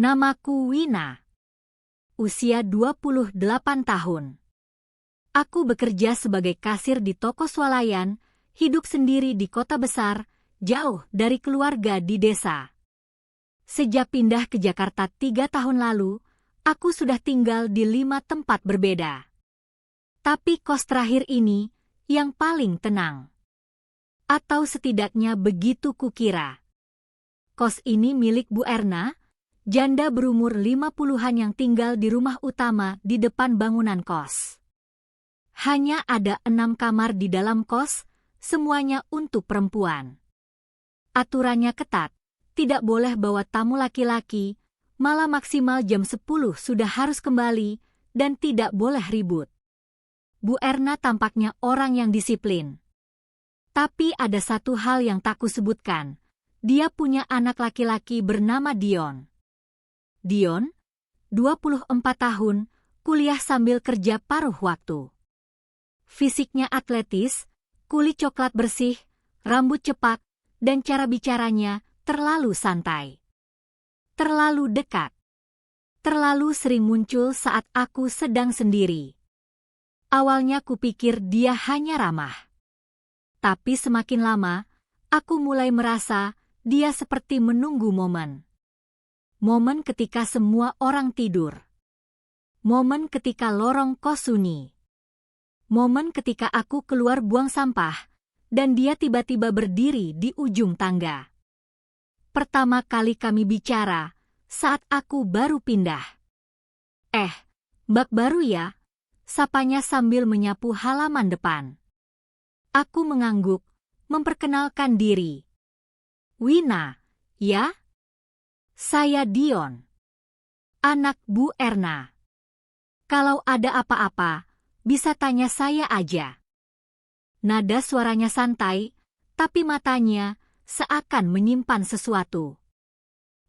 Namaku Wina. Usia 28 tahun. Aku bekerja sebagai kasir di toko swalayan, hidup sendiri di kota besar, jauh dari keluarga di desa. Sejak pindah ke Jakarta 3 tahun lalu, aku sudah tinggal di 5 tempat berbeda. Tapi kos terakhir ini yang paling tenang. Atau setidaknya begitu kukira. Kos ini milik Bu Erna, janda berumur 50-an yang tinggal di rumah utama di depan bangunan kos. Hanya ada 6 kamar di dalam kos, semuanya untuk perempuan. Aturannya ketat, tidak boleh bawa tamu laki-laki, malah maksimal jam 10 sudah harus kembali, dan tidak boleh ribut. Bu Erna tampaknya orang yang disiplin. Tapi ada satu hal yang tak kusebutkan, dia punya anak laki-laki bernama Dion. Dion, 24 tahun, kuliah sambil kerja paruh waktu. Fisiknya atletis, kulit coklat bersih, rambut cepat, dan cara bicaranya terlalu santai. Terlalu dekat. Terlalu sering muncul saat aku sedang sendiri. Awalnya kupikir dia hanya ramah. Tapi semakin lama, aku mulai merasa dia seperti menunggu momen. Momen ketika semua orang tidur. Momen ketika lorong kos sunyi. Momen ketika aku keluar buang sampah, dan dia tiba-tiba berdiri di ujung tangga. Pertama kali kami bicara, saat aku baru pindah. Mbak baru ya? Sapanya sambil menyapu halaman depan. Aku mengangguk, memperkenalkan diri. Wina, ya? Saya Dion. Anak Bu Erna. Kalau ada apa-apa, bisa tanya saya aja. Nada suaranya santai, tapi matanya seakan menyimpan sesuatu.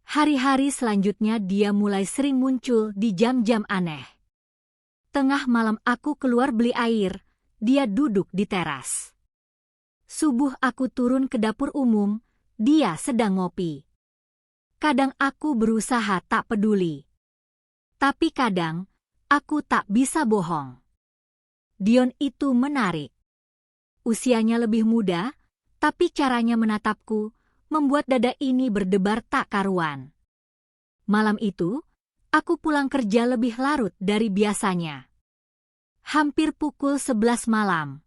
Hari-hari selanjutnya dia mulai sering muncul di jam-jam aneh. Tengah malam aku keluar beli air, dia duduk di teras. Subuh aku turun ke dapur umum, dia sedang ngopi. Kadang aku berusaha tak peduli. Tapi kadang, aku tak bisa bohong. Dion itu menarik. Usianya lebih muda, tapi caranya menatapku membuat dada ini berdebar tak karuan. Malam itu, aku pulang kerja lebih larut dari biasanya. Hampir pukul 11 malam.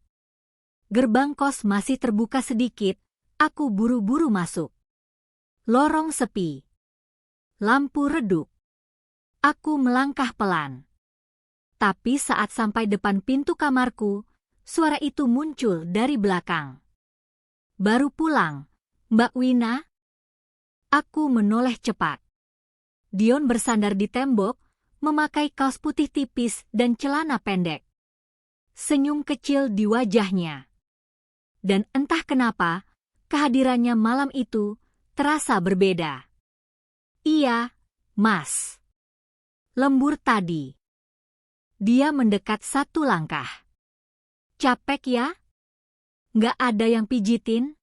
Gerbang kos masih terbuka sedikit, aku buru-buru masuk. Lorong sepi. Lampu redup. Aku melangkah pelan. Tapi saat sampai depan pintu kamarku, suara itu muncul dari belakang. Baru pulang, Mbak Wina? Aku menoleh cepat. Dion bersandar di tembok, memakai kaos putih tipis dan celana pendek. Senyum kecil di wajahnya. Dan entah kenapa, kehadirannya malam itu terasa berbeda. Iya, Mas. Lembur tadi. Dia mendekat 1 langkah. Capek ya? Nggak ada yang pijitin?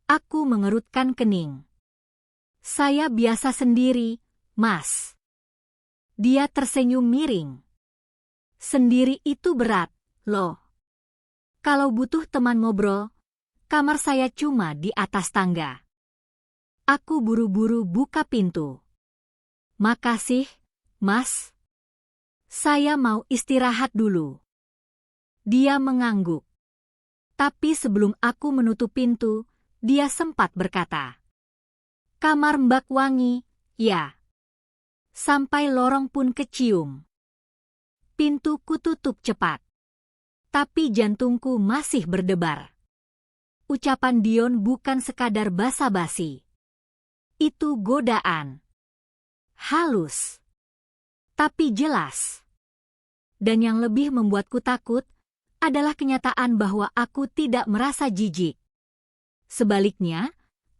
Aku mengerutkan kening. Saya biasa sendiri, Mas. Dia tersenyum miring. Sendiri itu berat, loh. Kalau butuh teman ngobrol, kamar saya cuma di atas tangga. Aku buru-buru buka pintu. Makasih, Mas. Saya mau istirahat dulu. Dia mengangguk. Tapi sebelum aku menutup pintu, dia sempat berkata. Kamar Mbak wangi, ya. Sampai lorong pun kecium. Pintu kututup cepat. Tapi jantungku masih berdebar. Ucapan Dion bukan sekadar basa-basi. Itu godaan. Halus. Tapi jelas. Dan yang lebih membuatku takut adalah kenyataan bahwa aku tidak merasa jijik. Sebaliknya,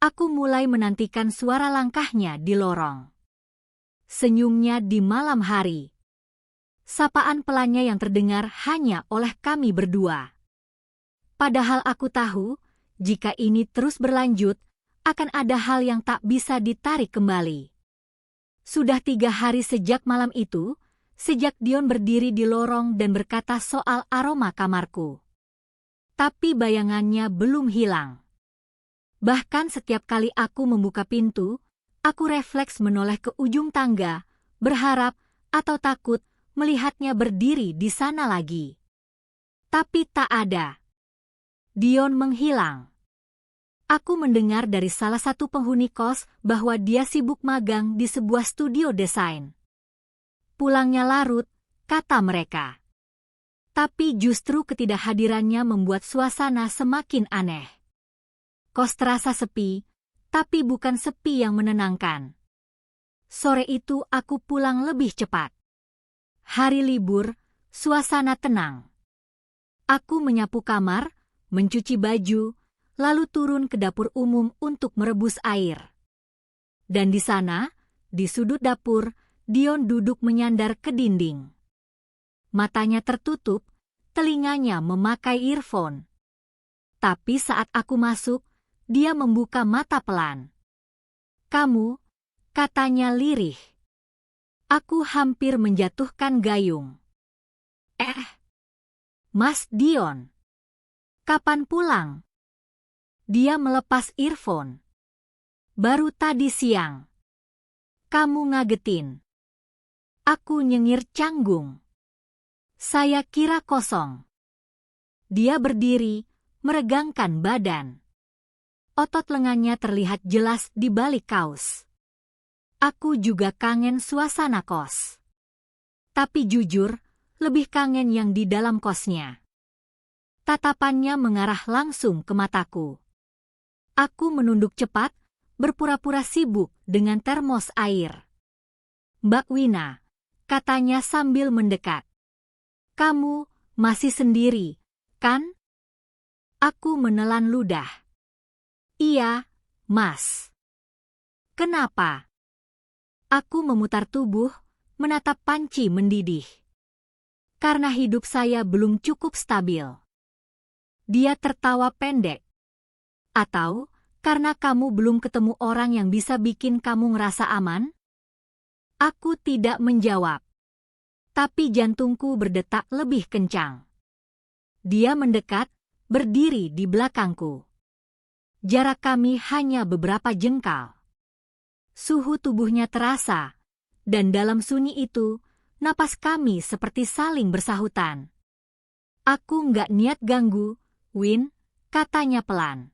aku mulai menantikan suara langkahnya di lorong. Senyumnya di malam hari. Sapaan pelannya yang terdengar hanya oleh kami berdua. Padahal aku tahu, jika ini terus berlanjut, akan ada hal yang tak bisa ditarik kembali. Sudah 3 hari sejak malam itu, sejak Dion berdiri di lorong dan berkata soal aroma kamarku. Tapi bayangannya belum hilang. Bahkan setiap kali aku membuka pintu, aku refleks menoleh ke ujung tangga, berharap atau takut melihatnya berdiri di sana lagi. Tapi tak ada. Dion menghilang. Aku mendengar dari salah satu penghuni kos bahwa dia sibuk magang di sebuah studio desain. Pulangnya larut, kata mereka. Tapi justru ketidakhadirannya membuat suasana semakin aneh. Kos terasa sepi, tapi bukan sepi yang menenangkan. Sore itu aku pulang lebih cepat. Hari libur, suasana tenang. Aku menyapu kamar, mencuci baju, lalu turun ke dapur umum untuk merebus air. Dan di sana, di sudut dapur, Dion duduk menyandar ke dinding. Matanya tertutup, telinganya memakai earphone. Tapi saat aku masuk, dia membuka mata pelan. "Kamu," katanya lirih. Aku hampir menjatuhkan gayung. Mas Dion, kapan pulang?" Dia melepas earphone. "Baru tadi siang." "Kamu ngagetin." Aku nyengir canggung. "Saya kira kosong." Dia berdiri, meregangkan badan. Otot lengannya terlihat jelas di balik kaos. Aku juga kangen suasana kos. Tapi jujur, lebih kangen yang di dalam kosnya. Tatapannya mengarah langsung ke mataku. Aku menunduk cepat, berpura-pura sibuk dengan termos air. "Mbak Wina," katanya sambil mendekat. "Kamu masih sendiri, kan?" Aku menelan ludah. "Iya, Mas." "Kenapa?" Aku memutar tubuh, menatap panci mendidih. "Karena hidup saya belum cukup stabil." Dia tertawa pendek. "Atau karena kamu belum ketemu orang yang bisa bikin kamu ngerasa aman?" Aku tidak menjawab. Tapi jantungku berdetak lebih kencang. Dia mendekat, berdiri di belakangku. Jarak kami hanya beberapa jengkal. Suhu tubuhnya terasa, dan dalam sunyi itu, napas kami seperti saling bersahutan. "Aku nggak niat ganggu, Win," katanya pelan.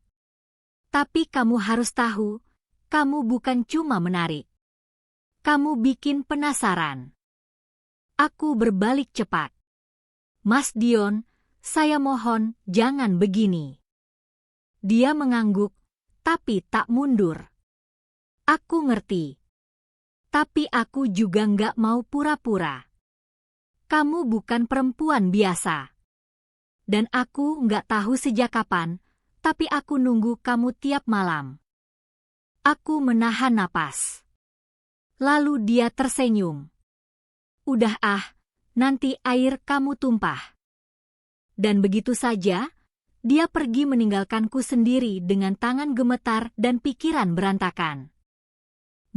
"Tapi kamu harus tahu, kamu bukan cuma menarik. Kamu bikin penasaran." Aku berbalik cepat. "Mas Dion, saya mohon jangan begini." Dia mengangguk, tapi tak mundur. Aku ngerti. Tapi aku juga nggak mau pura-pura. Kamu bukan perempuan biasa. Dan aku nggak tahu sejak kapan, tapi aku nunggu kamu tiap malam. Aku menahan napas. Lalu dia tersenyum. "Udah nanti air kamu tumpah." Dan begitu saja, dia pergi meninggalkanku sendiri dengan tangan gemetar dan pikiran berantakan.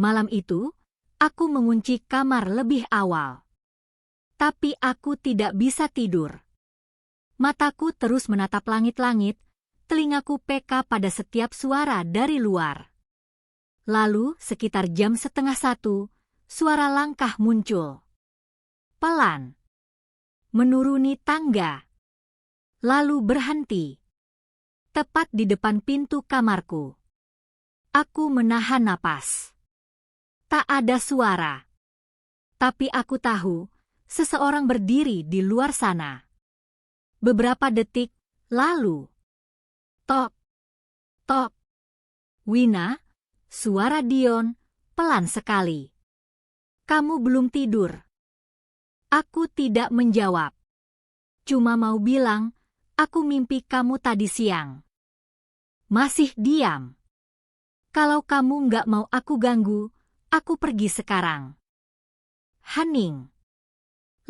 Malam itu, aku mengunci kamar lebih awal. Tapi aku tidak bisa tidur. Mataku terus menatap langit-langit, telingaku peka pada setiap suara dari luar. Lalu, sekitar jam 12:30, suara langkah muncul. Pelan. Menuruni tangga. Lalu berhenti. Tepat di depan pintu kamarku. Aku menahan napas. Tak ada suara. Tapi aku tahu, seseorang berdiri di luar sana. Beberapa detik lalu. Tok, tok. "Wina," suara Dion, pelan sekali. "Kamu belum tidur?" Aku tidak menjawab. Cuma mau bilang, aku mimpi kamu tadi siang. Masih diam. "Kalau kamu nggak mau aku ganggu, aku pergi sekarang." Hening.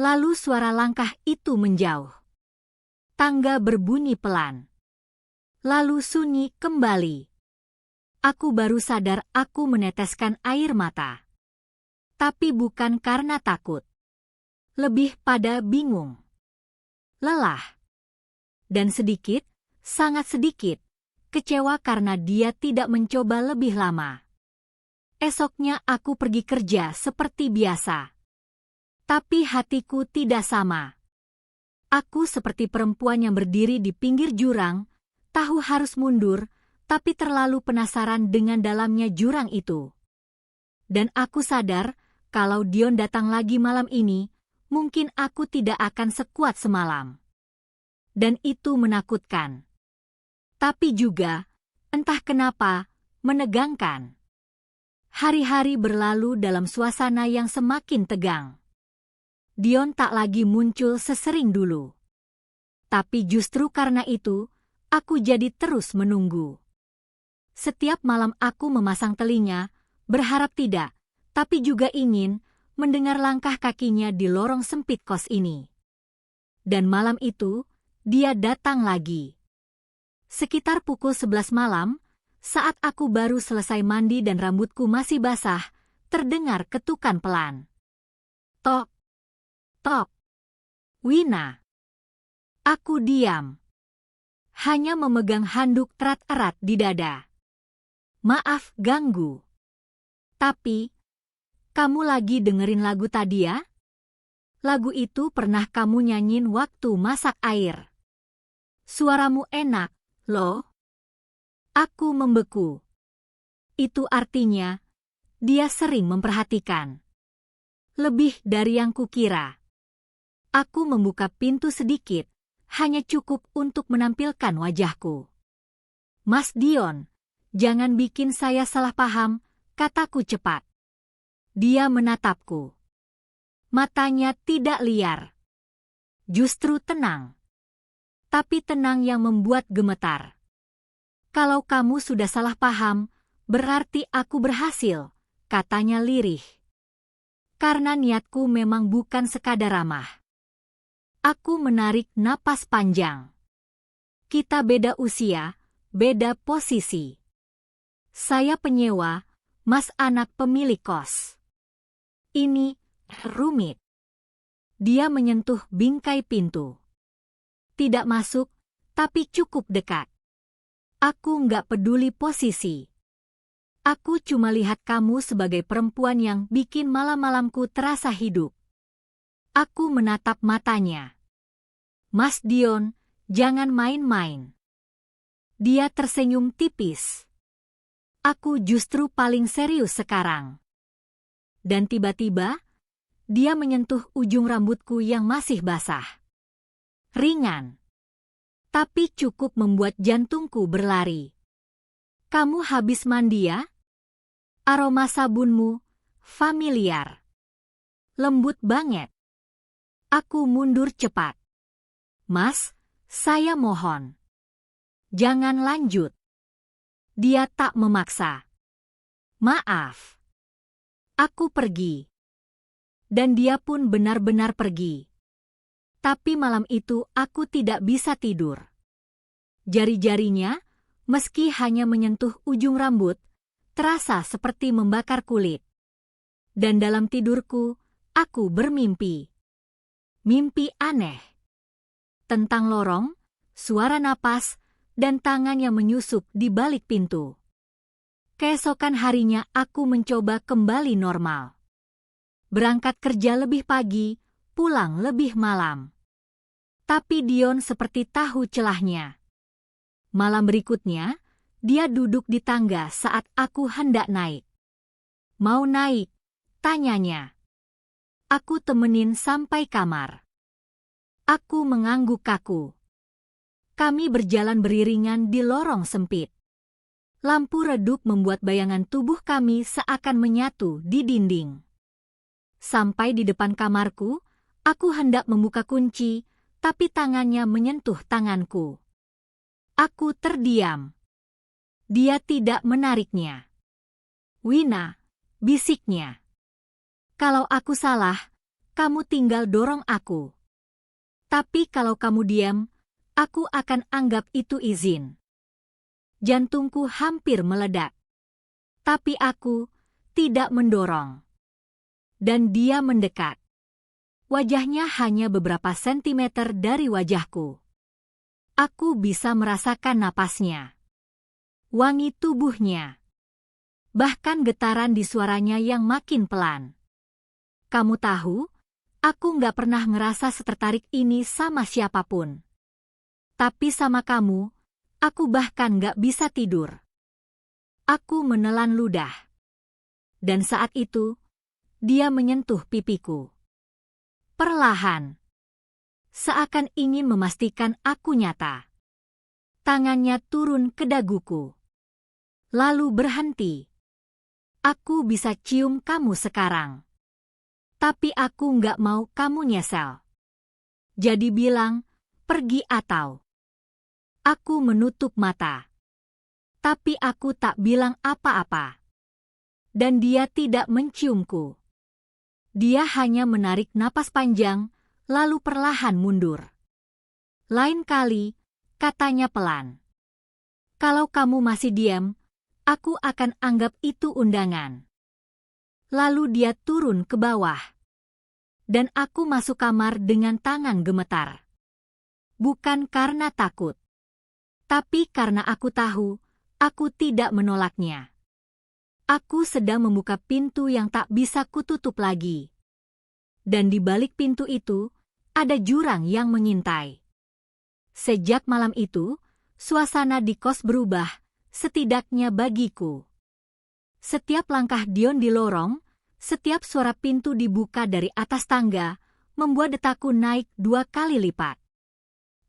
Lalu suara langkah itu menjauh. Tangga berbunyi pelan. Lalu sunyi kembali. Aku baru sadar aku meneteskan air mata. Tapi bukan karena takut. Lebih pada bingung, lelah, dan sedikit, sangat sedikit, kecewa karena dia tidak mencoba lebih lama. Esoknya aku pergi kerja seperti biasa. Tapi hatiku tidak sama. Aku seperti perempuan yang berdiri di pinggir jurang, tahu harus mundur, tapi terlalu penasaran dengan dalamnya jurang itu. Dan aku sadar, kalau Dion datang lagi malam ini, mungkin aku tidak akan sekuat semalam. Dan itu menakutkan. Tapi juga, entah kenapa, menegangkan. Hari-hari berlalu dalam suasana yang semakin tegang. Dion tak lagi muncul sesering dulu. Tapi justru karena itu, aku jadi terus menunggu. Setiap malam aku memasang telinga, berharap tidak, tapi juga ingin mendengar langkah kakinya di lorong sempit kos ini. Dan malam itu, dia datang lagi. Sekitar pukul 11 malam, saat aku baru selesai mandi dan rambutku masih basah, terdengar ketukan pelan. Tok, tok. Wina. Aku diam. Hanya memegang handuk erat-erat di dada. Maaf ganggu. Tapi, kamu lagi dengerin lagu tadi ya? Lagu itu pernah kamu nyanyiin waktu masak air. Suaramu enak, loh. Aku membeku. Itu artinya, dia sering memperhatikan. Lebih dari yang kukira. Aku membuka pintu sedikit, hanya cukup untuk menampilkan wajahku. Mas Dion, jangan bikin saya salah paham, kataku cepat. Dia menatapku. Matanya tidak liar. Justru tenang. Tapi tenang yang membuat gemetar. Kalau kamu sudah salah paham, berarti aku berhasil, katanya lirih. Karena niatku memang bukan sekadar ramah. Aku menarik napas panjang. Kita beda usia, beda posisi. Saya penyewa, Mas anak pemilik kos. Ini rumit. Dia menyentuh bingkai pintu. Tidak masuk, tapi cukup dekat. Aku nggak peduli posisi. Aku cuma lihat kamu sebagai perempuan yang bikin malam-malamku terasa hidup. Aku menatap matanya. Mas Dion, jangan main-main. Dia tersenyum tipis. Aku justru paling serius sekarang. Dan tiba-tiba, dia menyentuh ujung rambutku yang masih basah. Ringan. Tapi cukup membuat jantungku berlari. Kamu habis mandi ya? Aroma sabunmu, familiar. Lembut banget. Aku mundur cepat. Mas, saya mohon. Jangan lanjut. Dia tak memaksa. Maaf. Aku pergi. Dan dia pun benar-benar pergi. Tapi malam itu aku tidak bisa tidur. Jari-jarinya, meski hanya menyentuh ujung rambut, terasa seperti membakar kulit. Dan dalam tidurku, aku bermimpi. Mimpi aneh. Tentang lorong, suara napas, dan tangan yang menyusup di balik pintu. Keesokan harinya aku mencoba kembali normal. Berangkat kerja lebih pagi, pulang lebih malam. Tapi Dion seperti tahu celahnya. Malam berikutnya, dia duduk di tangga saat aku hendak naik. Mau naik? Tanyanya. Aku temenin sampai kamar. Aku mengangguk kaku. Kami berjalan beriringan di lorong sempit. Lampu redup membuat bayangan tubuh kami seakan menyatu di dinding. Sampai di depan kamarku, aku hendak membuka kunci, tapi tangannya menyentuh tanganku. Aku terdiam. Dia tidak menariknya. Wina, bisiknya. Kalau aku salah, kamu tinggal dorong aku. Tapi kalau kamu diam, aku akan anggap itu izin. Jantungku hampir meledak. Tapi aku tidak mendorong. Dan dia mendekat. Wajahnya hanya beberapa sentimeter dari wajahku. Aku bisa merasakan napasnya, wangi tubuhnya, bahkan getaran di suaranya yang makin pelan. Kamu tahu, aku nggak pernah ngerasa setertarik ini sama siapapun. Tapi sama kamu, aku bahkan nggak bisa tidur. Aku menelan ludah. Dan saat itu, dia menyentuh pipiku. Perlahan. Seakan ingin memastikan aku nyata. Tangannya turun ke daguku. Lalu berhenti. Aku bisa cium kamu sekarang. Tapi aku nggak mau kamu nyesel. Jadi bilang, pergi atau... Aku menutup mata. Tapi aku tak bilang apa-apa. Dan dia tidak menciumku. Dia hanya menarik napas panjang, lalu perlahan mundur. Lain kali, katanya pelan. Kalau kamu masih diam, aku akan anggap itu undangan. Lalu dia turun ke bawah. Dan aku masuk kamar dengan tangan gemetar. Bukan karena takut. Tapi karena aku tahu, aku tidak menolaknya. Aku sedang membuka pintu yang tak bisa kututup lagi. Dan di balik pintu itu, ada jurang yang mengintai. Sejak malam itu, suasana di kos berubah, setidaknya bagiku. Setiap langkah Dion di lorong, setiap suara pintu dibuka dari atas tangga, membuat detakku naik 2 kali lipat.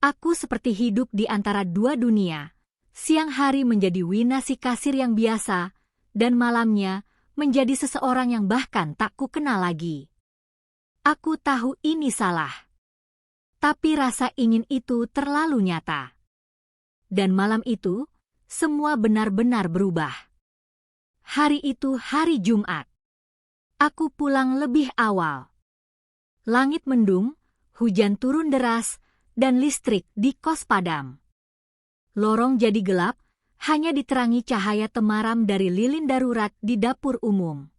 Aku seperti hidup di antara dua dunia. Siang hari menjadi Wina si kasir yang biasa, dan malamnya menjadi seseorang yang bahkan tak kukenal lagi. Aku tahu ini salah. Tapi rasa ingin itu terlalu nyata. Dan malam itu, semua benar-benar berubah. Hari itu hari Jumat. Aku pulang lebih awal. Langit mendung, hujan turun deras, dan listrik di kos padam. Lorong jadi gelap, hanya diterangi cahaya temaram dari lilin darurat di dapur umum.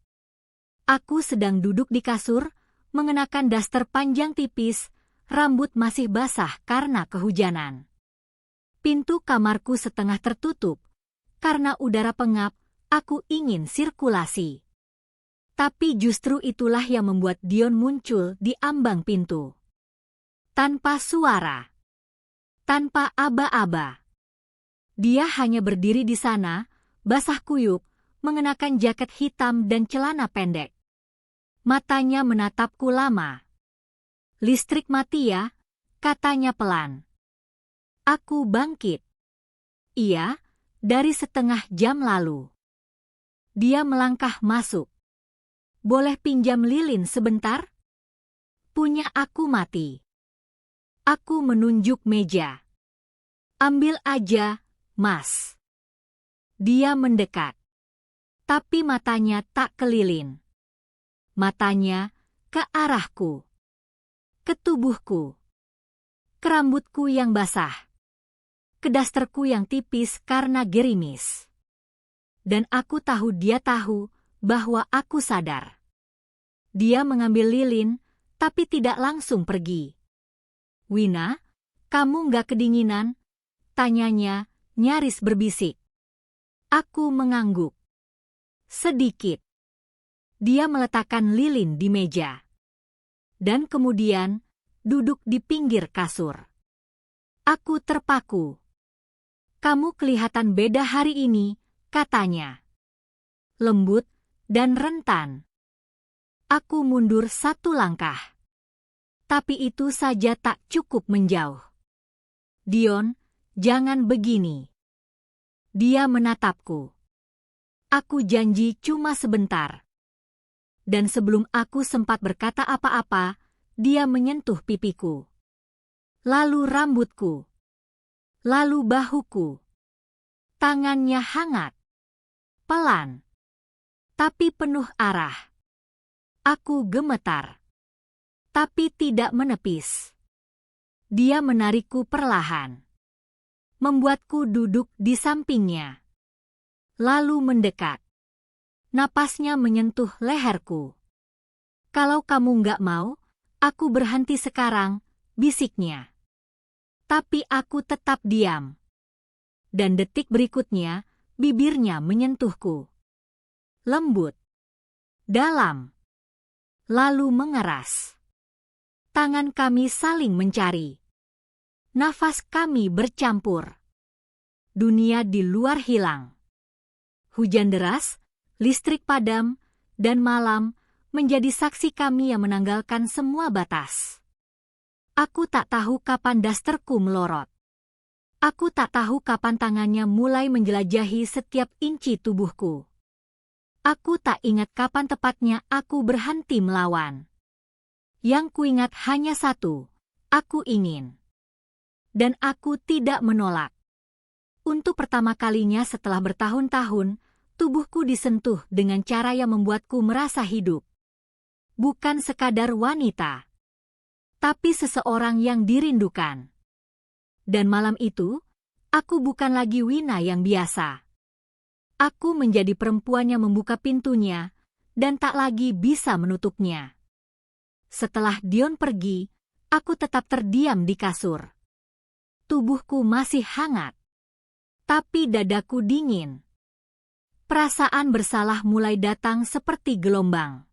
Aku sedang duduk di kasur, mengenakan daster panjang tipis, rambut masih basah karena kehujanan. Pintu kamarku setengah tertutup. Karena udara pengap, aku ingin sirkulasi. Tapi justru itulah yang membuat Dion muncul di ambang pintu. Tanpa suara. Tanpa aba-aba. Dia hanya berdiri di sana, basah kuyup, mengenakan jaket hitam dan celana pendek. Matanya menatapku lama. Listrik mati ya, katanya pelan. Aku bangkit. Iya, dari setengah jam lalu. Dia melangkah masuk. Boleh pinjam lilin sebentar? Punya aku mati. Aku menunjuk meja. Ambil aja, Mas. Dia mendekat. Tapi matanya tak ke lilin. Matanya ke arahku. Ke tubuhku. Ke rambutku yang basah. Ke dasterku yang tipis karena gerimis. Dan aku tahu dia tahu bahwa aku sadar. Dia mengambil lilin, tapi tidak langsung pergi. Wina, kamu nggak kedinginan? Tanyanya, nyaris berbisik. Aku mengangguk. Sedikit. Dia meletakkan lilin di meja. Dan kemudian, duduk di pinggir kasur. Aku terpaku. Kamu kelihatan beda hari ini, katanya. Lembut dan rentan. Aku mundur 1 langkah. Tapi itu saja tak cukup menjauh. Dion, jangan begini. Dia menatapku. Aku janji cuma sebentar. Dan sebelum aku sempat berkata apa-apa, dia menyentuh pipiku. Lalu rambutku. Lalu bahuku. Tangannya hangat. Pelan. Tapi penuh arah. Aku gemetar. Tapi tidak menepis. Dia menarikku perlahan. Membuatku duduk di sampingnya. Lalu mendekat. Napasnya menyentuh leherku. Kalau kamu nggak mau, aku berhenti sekarang, bisiknya. Tapi aku tetap diam. Dan detik berikutnya, bibirnya menyentuhku. Lembut. Dalam. Lalu mengeras. Tangan kami saling mencari. Nafas kami bercampur. Dunia di luar hilang. Hujan deras, listrik padam, dan malam menjadi saksi kami yang menanggalkan semua batas. Aku tak tahu kapan dasterku melorot. Aku tak tahu kapan tangannya mulai menjelajahi setiap inci tubuhku. Aku tak ingat kapan tepatnya aku berhenti melawan. Yang kuingat hanya satu, aku ingin. Dan aku tidak menolak. Untuk pertama kalinya setelah bertahun-tahun, tubuhku disentuh dengan cara yang membuatku merasa hidup. Bukan sekadar wanita, tapi seseorang yang dirindukan. Dan malam itu, aku bukan lagi Wina yang biasa. Aku menjadi perempuan yang membuka pintunya, dan tak lagi bisa menutupnya. Setelah Dion pergi, aku tetap terdiam di kasur. Tubuhku masih hangat, tapi dadaku dingin. Perasaan bersalah mulai datang seperti gelombang.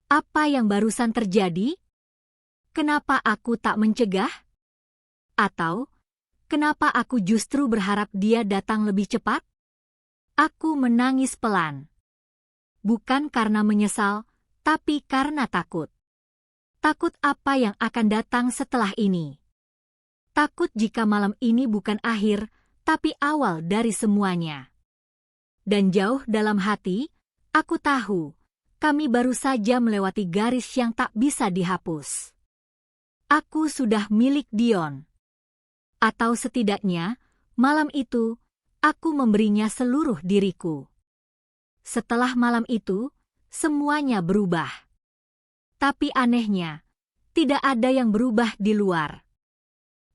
Apa yang barusan terjadi? Kenapa aku tak mencegah? Atau, kenapa aku justru berharap dia datang lebih cepat? Aku menangis pelan. Bukan karena menyesal, tapi karena takut. Takut apa yang akan datang setelah ini. Takut jika malam ini bukan akhir, tapi awal dari semuanya. Dan jauh dalam hati, aku tahu, kami baru saja melewati garis yang tak bisa dihapus. Aku sudah milik Dion. Atau setidaknya, malam itu, aku memberinya seluruh diriku. Setelah malam itu, semuanya berubah. Tapi anehnya, tidak ada yang berubah di luar.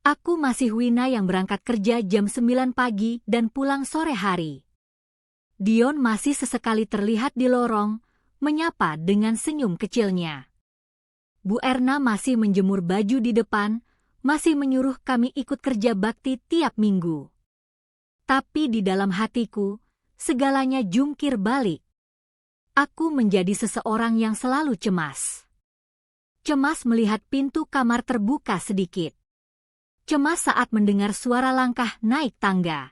Aku masih Wina yang berangkat kerja jam 9 pagi dan pulang sore hari. Dion masih sesekali terlihat di lorong, menyapa dengan senyum kecilnya. Bu Erna masih menjemur baju di depan, masih menyuruh kami ikut kerja bakti tiap minggu. Tapi di dalam hatiku, segalanya jungkir balik. Aku menjadi seseorang yang selalu cemas. Cemas melihat pintu kamar terbuka sedikit. Cemas saat mendengar suara langkah naik tangga.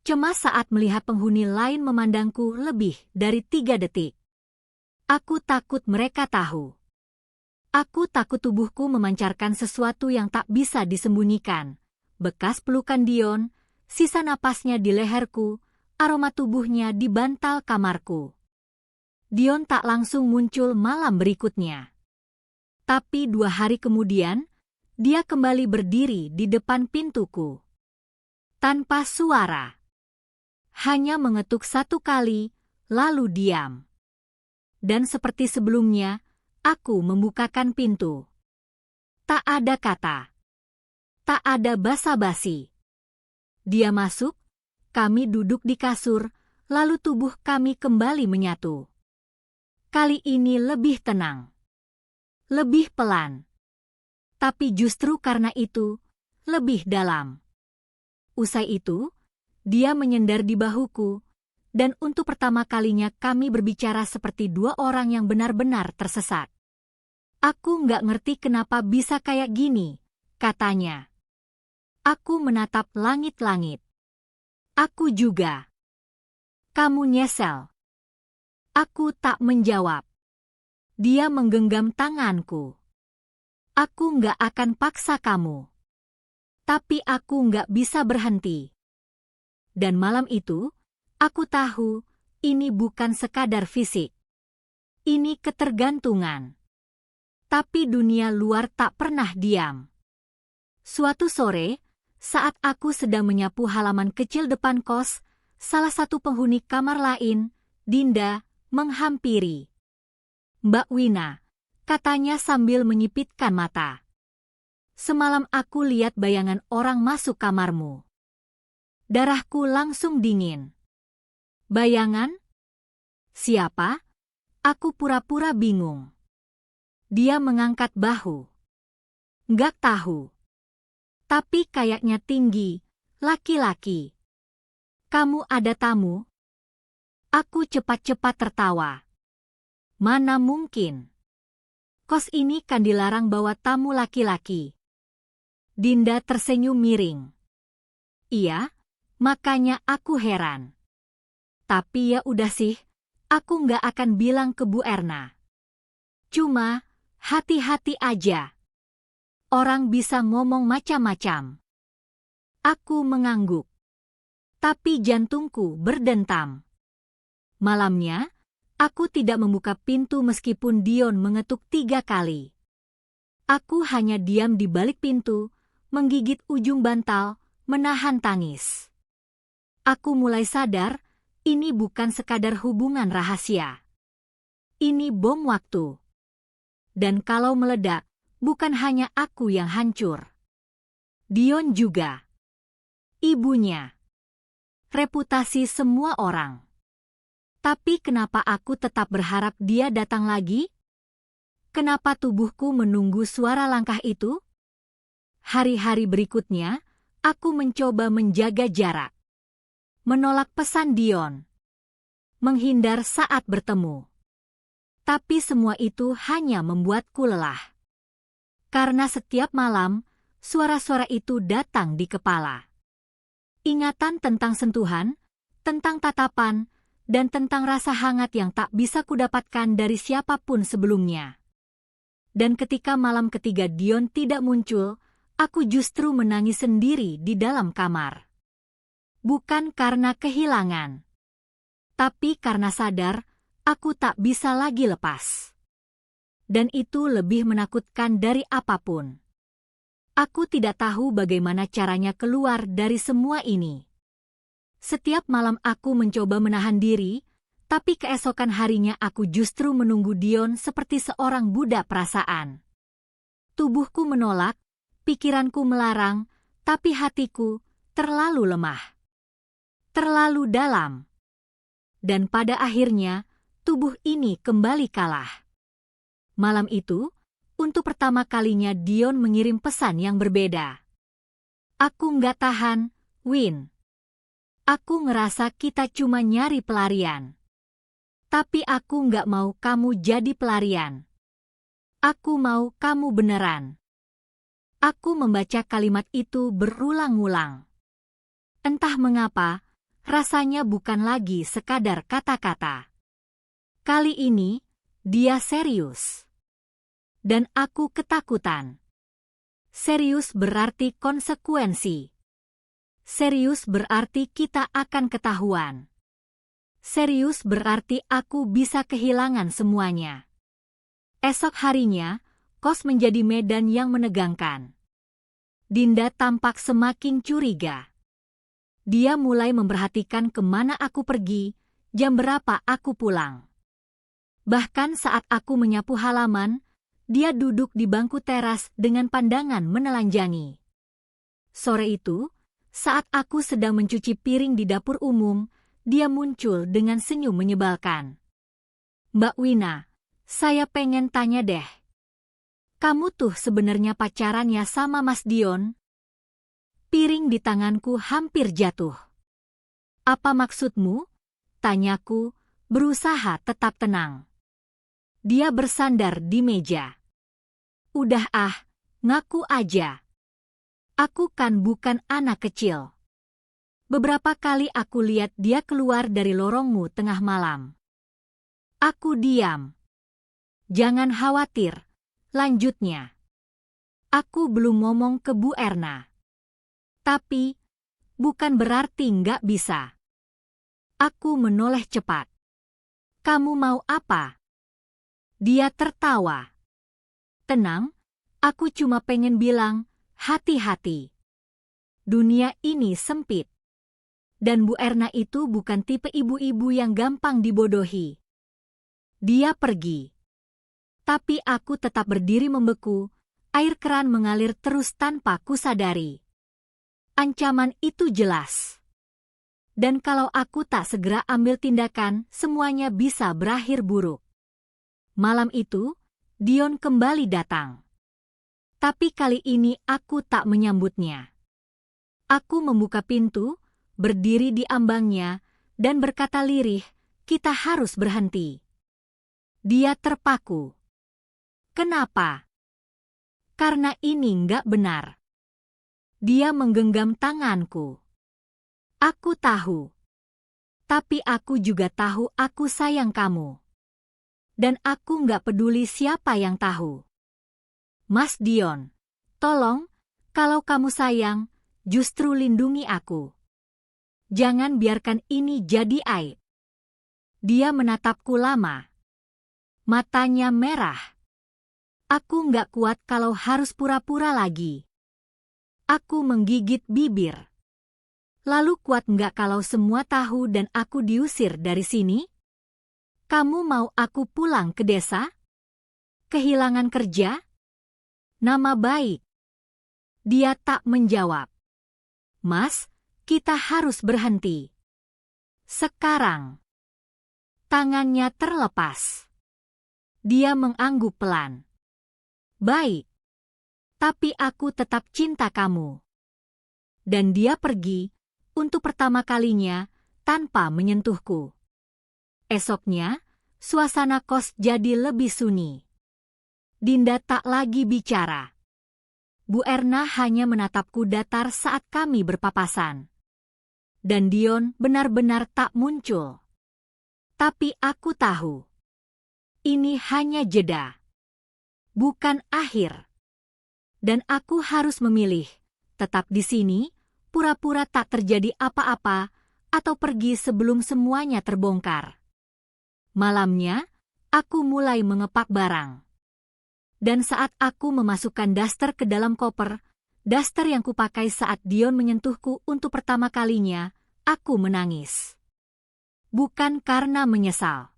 Cemas saat melihat penghuni lain memandangku lebih dari 3 detik. Aku takut mereka tahu. Aku takut tubuhku memancarkan sesuatu yang tak bisa disembunyikan. Bekas pelukan Dion, sisa napasnya di leherku, aroma tubuhnya di bantal kamarku. Dion tak langsung muncul malam berikutnya. Tapi 2 hari kemudian, dia kembali berdiri di depan pintuku. Tanpa suara. Hanya mengetuk 1 kali, lalu diam. Dan seperti sebelumnya, aku membukakan pintu. Tak ada kata. Tak ada basa-basi. Dia masuk, kami duduk di kasur, lalu tubuh kami kembali menyatu. Kali ini lebih tenang. Lebih pelan. Tapi justru karena itu, lebih dalam. Usai itu, dia menyender di bahuku, dan untuk pertama kalinya kami berbicara seperti 2 orang yang benar-benar tersesat. Aku nggak ngerti kenapa bisa kayak gini, katanya. Aku menatap langit-langit. Aku juga. Kamu nyesel. Aku tak menjawab. Dia menggenggam tanganku. Aku nggak akan paksa kamu. Tapi aku nggak bisa berhenti. Dan malam itu, aku tahu, ini bukan sekadar fisik. Ini ketergantungan. Tapi dunia luar tak pernah diam. Suatu sore, saat aku sedang menyapu halaman kecil depan kos, salah satu penghuni kamar lain, Dinda, menghampiri. Mbak Wina, katanya sambil menyipitkan mata. Semalam aku lihat bayangan orang masuk kamarmu. Darahku langsung dingin. Bayangan? Siapa? Aku pura-pura bingung. Dia mengangkat bahu. Nggak tahu. Tapi kayaknya tinggi, laki-laki. Kamu ada tamu? Aku cepat-cepat tertawa. Mana mungkin. Kos ini kan dilarang bawa tamu laki-laki. Dinda tersenyum miring. Iya, makanya aku heran. Tapi ya udah sih, aku nggak akan bilang ke Bu Erna. Cuma, hati-hati aja. Orang bisa ngomong macam-macam. Aku mengangguk. Tapi jantungku berdentam. Malamnya, aku tidak membuka pintu meskipun Dion mengetuk 3 kali. Aku hanya diam di balik pintu, menggigit ujung bantal, menahan tangis. Aku mulai sadar, ini bukan sekadar hubungan rahasia. Ini bom waktu. Dan kalau meledak, bukan hanya aku yang hancur. Dion juga. Ibunya. Reputasi semua orang. Tapi kenapa aku tetap berharap dia datang lagi? Kenapa tubuhku menunggu suara langkah itu? Hari-hari berikutnya, aku mencoba menjaga jarak. Menolak pesan Dion. Menghindar saat bertemu. Tapi semua itu hanya membuatku lelah. Karena setiap malam, suara-suara itu datang di kepala. Ingatan tentang sentuhan, tentang tatapan, dan tentang rasa hangat yang tak bisa kudapatkan dari siapapun sebelumnya. Dan ketika malam ketiga Dion tidak muncul, aku justru menangis sendiri di dalam kamar. Bukan karena kehilangan, tapi karena sadar, aku tak bisa lagi lepas. Dan itu lebih menakutkan dari apapun. Aku tidak tahu bagaimana caranya keluar dari semua ini. Setiap malam aku mencoba menahan diri, tapi keesokan harinya aku justru menunggu Dion seperti seorang budak perasaan. Tubuhku menolak, pikiranku melarang, tapi hatiku terlalu lemah. Terlalu dalam. Dan pada akhirnya, tubuh ini kembali kalah. Malam itu, untuk pertama kalinya Dion mengirim pesan yang berbeda. Aku nggak tahan, Win. Aku ngerasa kita cuma nyari pelarian. Tapi aku nggak mau kamu jadi pelarian. Aku mau kamu beneran. Aku membaca kalimat itu berulang-ulang. Entah mengapa, rasanya bukan lagi sekadar kata-kata. Kali ini, dia serius. Dan aku ketakutan. Serius berarti konsekuensi. Serius berarti kita akan ketahuan. Serius berarti aku bisa kehilangan semuanya. Esok harinya, kos menjadi medan yang menegangkan. Dinda tampak semakin curiga. Dia mulai memperhatikan kemana aku pergi, jam berapa aku pulang. Bahkan saat aku menyapu halaman, dia duduk di bangku teras dengan pandangan menelanjangi. Sore itu, saat aku sedang mencuci piring di dapur umum, dia muncul dengan senyum menyebalkan. Mbak Wina, saya pengen tanya deh. Kamu tuh sebenarnya pacarannya sama Mas Dion? Piring di tanganku hampir jatuh. Apa maksudmu? Tanyaku, berusaha tetap tenang. Dia bersandar di meja. Udah ngaku aja. Aku kan bukan anak kecil. Beberapa kali aku lihat dia keluar dari lorongmu tengah malam. Aku diam. Jangan khawatir, lanjutnya. Aku belum ngomong ke Bu Erna. Tapi, bukan berarti nggak bisa. Aku menoleh cepat. Kamu mau apa? Dia tertawa. Tenang, aku cuma pengen bilang, hati-hati. Dunia ini sempit. Dan Bu Erna itu bukan tipe ibu-ibu yang gampang dibodohi. Dia pergi. Tapi aku tetap berdiri membeku, air keran mengalir terus tanpa kusadari. Ancaman itu jelas. Dan kalau aku tak segera ambil tindakan, semuanya bisa berakhir buruk. Malam itu, Dion kembali datang. Tapi kali ini aku tak menyambutnya. Aku membuka pintu, berdiri di ambangnya, dan berkata lirih, "Kita harus berhenti." Dia terpaku. Kenapa? Karena ini nggak benar. Dia menggenggam tanganku. Aku tahu. Tapi aku juga tahu aku sayang kamu. Dan aku nggak peduli siapa yang tahu. Mas Dion, tolong, kalau kamu sayang, justru lindungi aku. Jangan biarkan ini jadi aib. Dia menatapku lama. Matanya merah. Aku nggak kuat kalau harus pura-pura lagi. Aku menggigit bibir. Lalu kuat nggak kalau semua tahu dan aku diusir dari sini? Kamu mau aku pulang ke desa? Kehilangan kerja? Nama baik? Dia tak menjawab. Mas, kita harus berhenti. Sekarang. Tangannya terlepas. Dia mengangguk pelan. Baik. Tapi aku tetap cinta kamu. Dan dia pergi, untuk pertama kalinya, tanpa menyentuhku. Esoknya, suasana kos jadi lebih sunyi. Dinda tak lagi bicara. Bu Erna hanya menatapku datar saat kami berpapasan. Dan Dion benar-benar tak muncul. Tapi aku tahu. Ini hanya jeda. Bukan akhir. Dan aku harus memilih, tetap di sini, pura-pura tak terjadi apa-apa, atau pergi sebelum semuanya terbongkar. Malamnya, aku mulai mengepak barang. Dan saat aku memasukkan daster ke dalam koper, daster yang kupakai saat Dion menyentuhku untuk pertama kalinya, aku menangis. Bukan karena menyesal.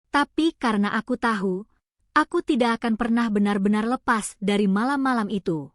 Tapi karena aku tahu, aku tidak akan pernah benar-benar lepas dari malam-malam itu.